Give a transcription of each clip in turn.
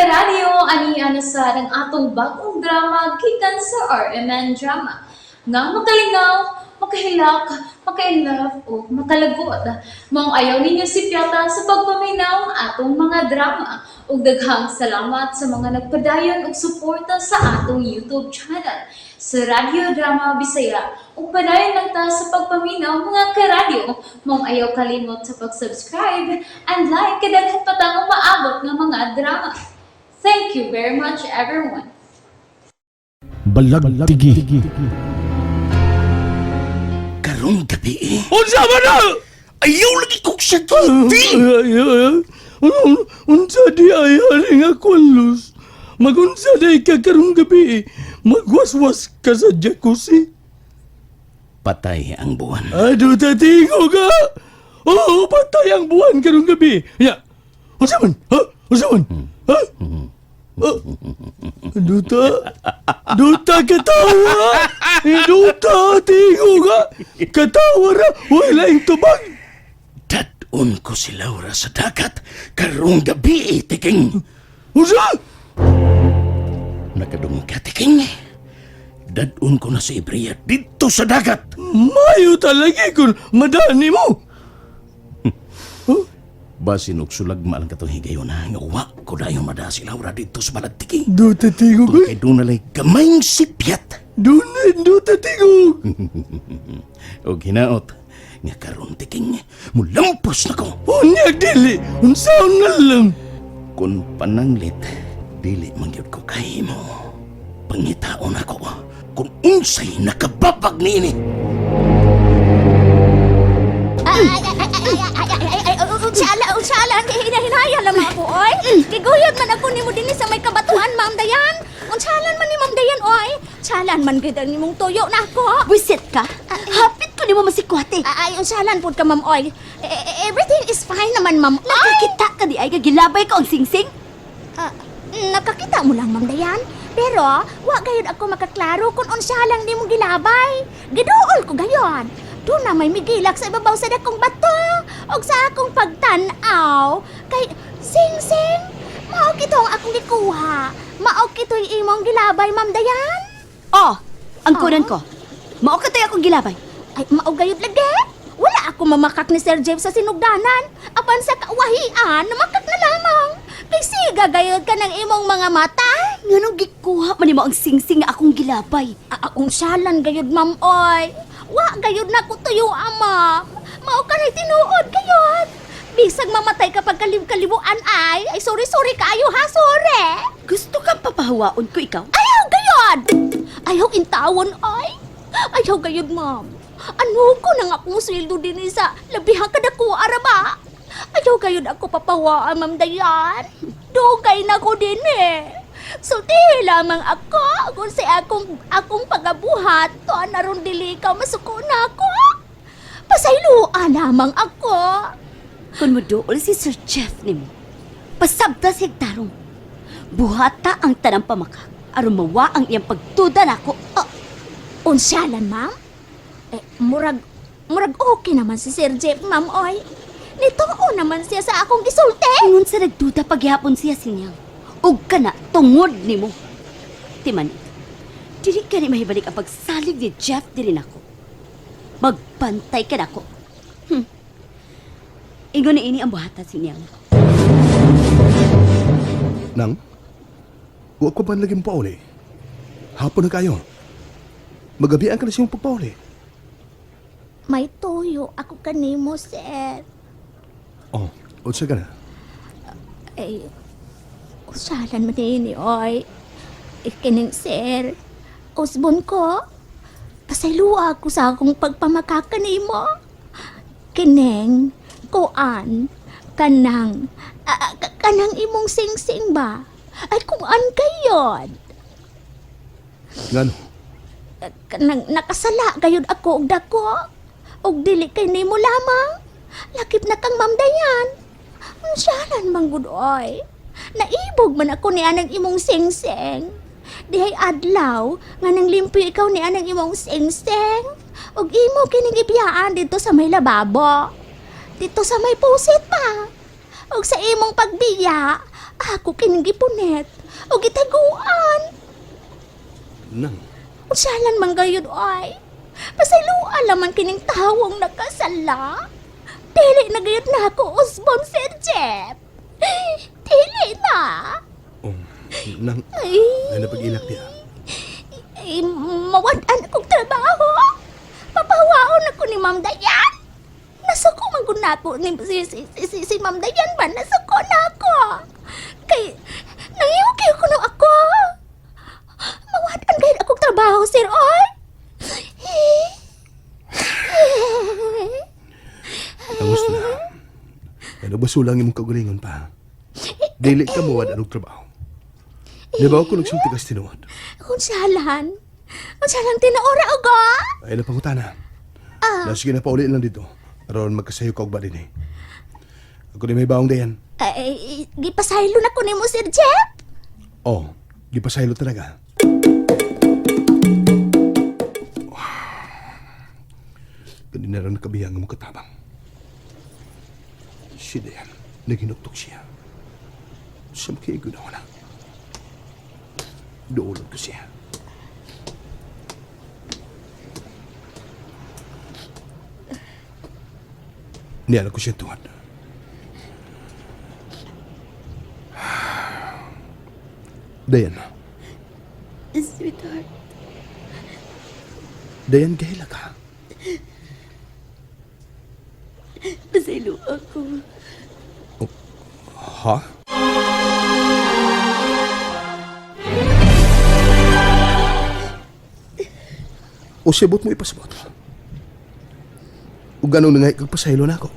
karadyo, aniya na sa ng atong bagong drama gikan sa RMN Drama. Nga makalingaw, makahilak, maka-inlove, o makalagod. Maong ayaw ninyo si Piata sa pagpaminaw ang atong mga drama. Ug daghang salamat sa mga nagpadayon ug suporta sa atong YouTube channel sa Radyo Drama Bisaya. Ug padayon lang ta sa pagpaminaw mga karadyo. Maong ayaw kalimot sa pag-subscribe and like kadaghan pa tang maabot nga mga drama. Thank you very much everyone. Balagtigi. Karong gabi eh. Unsa man na? Ayaw lagi kong sa TV! Unsa di ay haring ako los. Magunsa di ka karong gabi. Magwaswas ka sa jacuzzi. Patay ang buwan. Ado tatingo ka. Oo, patay ang buwan karong gabi. Ya. Unsa man? Ha? Unsa man? Ha? Duta katawa. Duta tingo ka. Katawa ra. Wala yung tubag. Dadon ko si Laura sa dagat. Karong gabi eh, tiking. Unsa? Nakadungog ka, tiking. Dadon ko na si Ibria dito sa dagat. Mayo talaga kung madani mo. Basin og sulagma lang katong higayon na nga wa ko dayon mada si Laura dito sa balad tiking. Duta tingo Kung ka. kay doon nalay gamayng sipyat. Duta tingo. O hinaot nga karon tiking mulampos na ko. Unyag dili. Unsaon na lang. Kung pananglit, dili mangyod ko kay mo. Pangitaon ako kung unsay nakababag niini. Unsala, hinahinaya lang ako, oy. Kiguyod man ako nimo dinhi sa may kabatuan, Ma'am Dayan. Unsalan man ni Ma'am Dayan, oy. Unsalan man gid ang imong tuyo na ako. Wisit ka? Hapit ko ni mo masikwate. Ay, unsalan pud ka, Ma'am, oy. Everything is fine naman, Ma'am, oy. Nakakita ka di ay kagilabay ko ang singsing? Nakakita mo lang, Ma'am Dayan. Pero, wa gayud ako makaklaro kung unsalang nimo gilabay. Giduol ko gayon. Doon na may migilak sa ibabaw sa dakong bato. Og sa akong pagtanaw. Kay, sing-sing, mao kitong akong gikuha. Mao kito'y imong gilabay, Ma'am Dayan. Oh, ang kunan ko. Mao ka tayo akong gilabay. Ay, mao gayud lagi. Wala ako mamakak ni Sir Jeff sa sinugdanan. Apan sa kawahian, namakak na lamang. Kay siga gayud ka ng imong mga mata. Nganong gikuha man ni mo ang singsing nga akong gilabay. Akong salan gayud, Ma'am, oy. Wa gayud na ko tuyo, ama. Mao ka na'y tinuod gayud. Bisag mamatay kapag kalib-kalibuan ay sorry kaayo ha, sorry. Gusto kang papahawaon ko ikaw? Ayaw gayud. Ayaw intawon, ay. Ayaw gayud, Ma'am. Ano ko nang akong sweldo din sa labihang kadako araba. Ayaw gayud ako papawaan, Ma'am Dayan. Dugay na ko din eh. Sulti lamang ako kung sa akong pagabuhat to naron dili ka masuko na ako. Pasayloa lamang ako. Kung moduol si Sir Jeff ni mo, pasabta si Hegtarong. Buhata ang tanang pamakak. Aron mawa ang iyang pagtuda nako. Unsyalan, Ma'am? Murag okay naman si Sir Jeff, Ma'am, oy. Nitoo naman siya sa akong gisulti. Ingon sa nagduda paghihapon siya sinyang. Ug ka na tungod ni mo. Timan, dili ka ni mahibalik ang pagsalig ni Jeff dili nako. Magbantay ka nako. Ingon na ini ang buhata sinyang. Nang, huwag ko ba laging pauli? Hapon na kayo. Magabian ka na siyang pagpauli. May tuyo ako kanimo, sir. Oh, unsa ka na? Ay, usalan man ini, oy. Ikining, sir. Usbon ko. Pasayloa ako sa akong pagpamakaka nimo. Kining, kuan, kanang imong sing-sing ba? Ay, kuan kayon. Ngano? Kanang nakasala gayud ako og dako. Og dili kay nimo lamang. Lakip na kang Ma'am Dayan. Unsalan manggod oy. Naibog man ako ni anang imong sing-sing. Dihay adlaw nga nang limpyo ikaw ni anang imong sing-sing. Og imo kining ibiyaan dito sa may lababo. Dito sa may pusit pa. Og sa imong pagbiya, Ako kining gipunet o gitaguan. Nang, Unsalan man gayud ay. Pasayloan laman kining tawong nakasala. Dili na gayud na ako usbon Sir Jeff. Dili na. oh, nang, Ay, ay napag-ilak niya. mawadan akong trabaho. Papawaon ako ni Ma'am Dayan. Nasuko man ko na ako ni si Ma'am Dayan ba? Nasuko na ako. Kay, nangyukiw ko na ako. Mawadan kayo akong trabaho, Sir Oy. Ang gusto na. Ano ba sulang imong kaugalingon pa? Dili ka mawad anong trabaho. Di ba ako nagsulti kas tinuod? Unsalan? Unsalan tinaora ugo? Ay na pangutana. Sige na pauli lang dito. Aron magkasayo ka og ba din eh. Ako di may baong dayan. Ay, gipasaylo na ko ni mo, Sir Jeff. Oh, gipasaylo talaga. Ganina rin nakabihang ang mong katabang. Si Dayan, naginuktok siya. Sa makiigo na wala. Doulog ko siya. Niyala ko siya tuwad. Dayan, Sweetheart, Dayan, gahila ka. pasaylo ako. Ha? O sibot mo ipasabot. O ganun na nga ikagpasaylo na ako.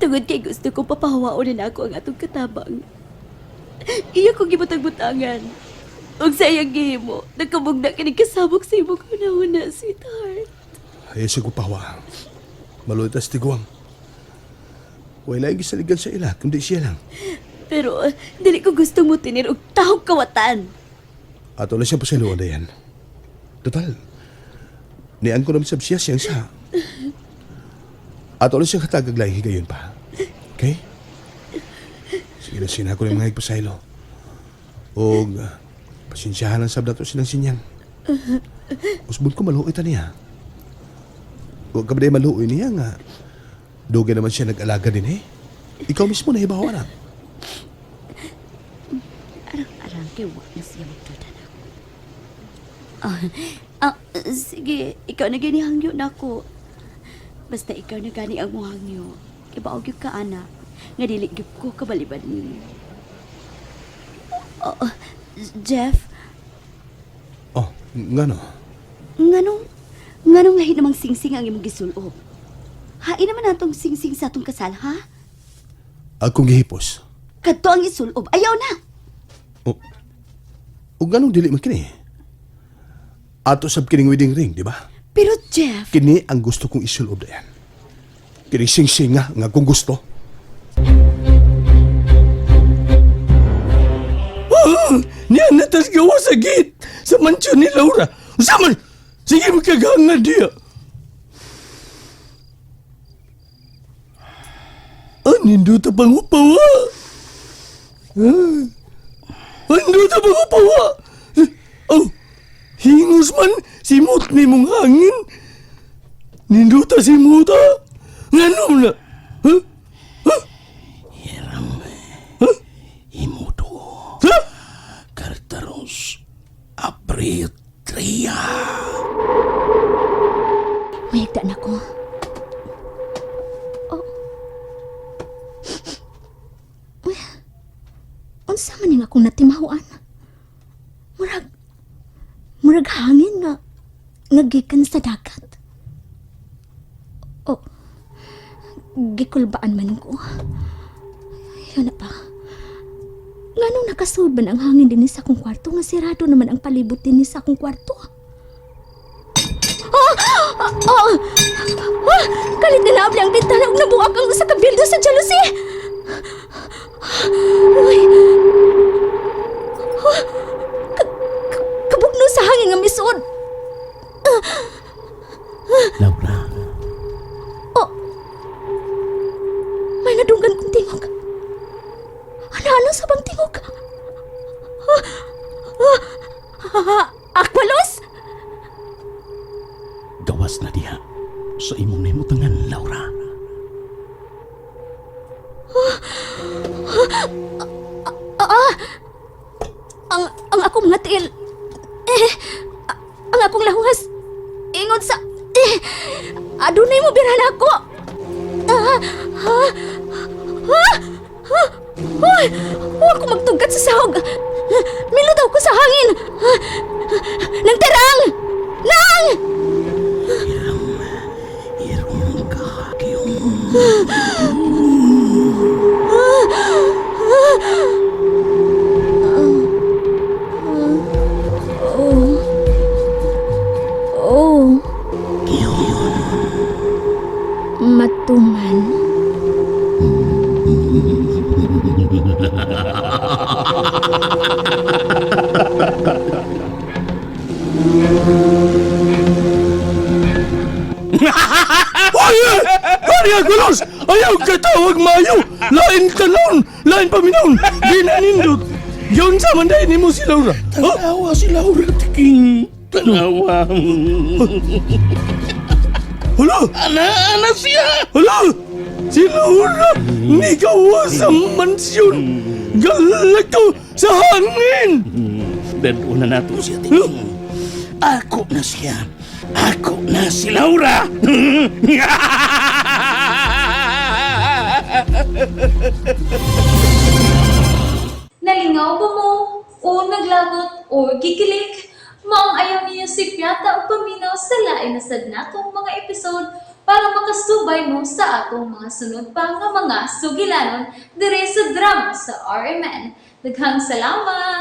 Tungod kay gusto ko papahawaon na ako ang atong katabang. Iya ko gibutang-butangan. Og sa iyang gihimo, nagkamugna kining kasabok sa imong una-una, sweetheart. Ay, siya ko pawa. Malutas tiguang. Wala yung gisaligan sa ila, kundi siya lang. Pero dili ko gusto mo tinir og tahog kawatan. Ato na siya pasaylo na yan. Total, niyan ko naman siya siyang sa. Ato na siya katagaglaing higayon pa. Okay? Sige na sina ko ng mga higpasaylo. O, pasensyahan ang sabda to silang sinyang. Usbon ko maluoy ta niya. Huwag ka ba na maluoy niya nga. Dugay naman siya nag-alaga din eh. Ikaw mismo na ibawa na. Arang-arang kay wa na siya magduda na. Sige, ikaw na gani hangyo na ako. Basta ikaw na gani ang muhangyo. Ibaog yung ka, anak. Nga dili gyud ko kabaliban ni. Jeff, Oh, nga no. nganong lahi namang singsing ang imong gisulob. Hain naman natong singsing sa atong kasal, ha? Akong gihipos. Kadto ang isulob, ayaw na. O ganong dili man kini. Ato sab kining wedding ring, di ba? Pero Jeff, Kini ang gusto kong isulob na yan. Kini sing-sing nga kung gusto. Niyan natas gawa sa gate sa mansyon ni Laura. Usaman! Sige magkaganga diya. Nindo ta pang upawa. Nindo ta pang upawa. Oh, hingos man simot ni mong hangin. Nindo ta simuta. Ngano na? Huh? Imudo. Ha? Kartaros. Apritria. Mayagda na ko. Oh. Uy, unsa man ning akong natimahuan? Murag hangin nga gikan sa dagat. Oh, gikulbaan man ko. Yun na pa. Nganong nakasud man ang hangin din sa akong kwarto nga sirado naman ang palibot din sa akong kwarto. Kalit na naabli ang bintana ug nabuak ang usa ka bildo sa jealousy. Uy. Kabugno sa hangin nga misod. Laura. Oh. May nadunggan kong tingog. Ano sa bang tingog? Akwalos? Gawas na diha sa imong nahimutangan, Laura. Ang akong mga tiil. Ang akong lahungas. Ingon sa... adunay mo biran ako. Hoy! Huwag ko magtugat sa sahog. Milutaw ko sa hangin. Nang terang! Nang! Irong kahagyong. Oh. Matuman. Ay! Ari Agalos! Ayaw katawag mayo! Lain kanon! Lain paminaon! Di na nindot! Yun sa manday ni mo si Laura! Oh? Tanawa si Laura, tiking. Tanawa. Hala! Ana siya! Hala! Si Laura! Ni kawa sa mansyon! Galag to sa hangin! Dado na nato siya, tiking. Ako na siya. Ako na si Laura! Nalingaw ba mo? O naglagot? O gigilik? Maong ayaw niya si Piata o paminaw sa lain na sad natong mga episode para makasubay mo sa atong mga sunod pa nga mga sugilanon dire sa drama sa RMN. Daghang salamat!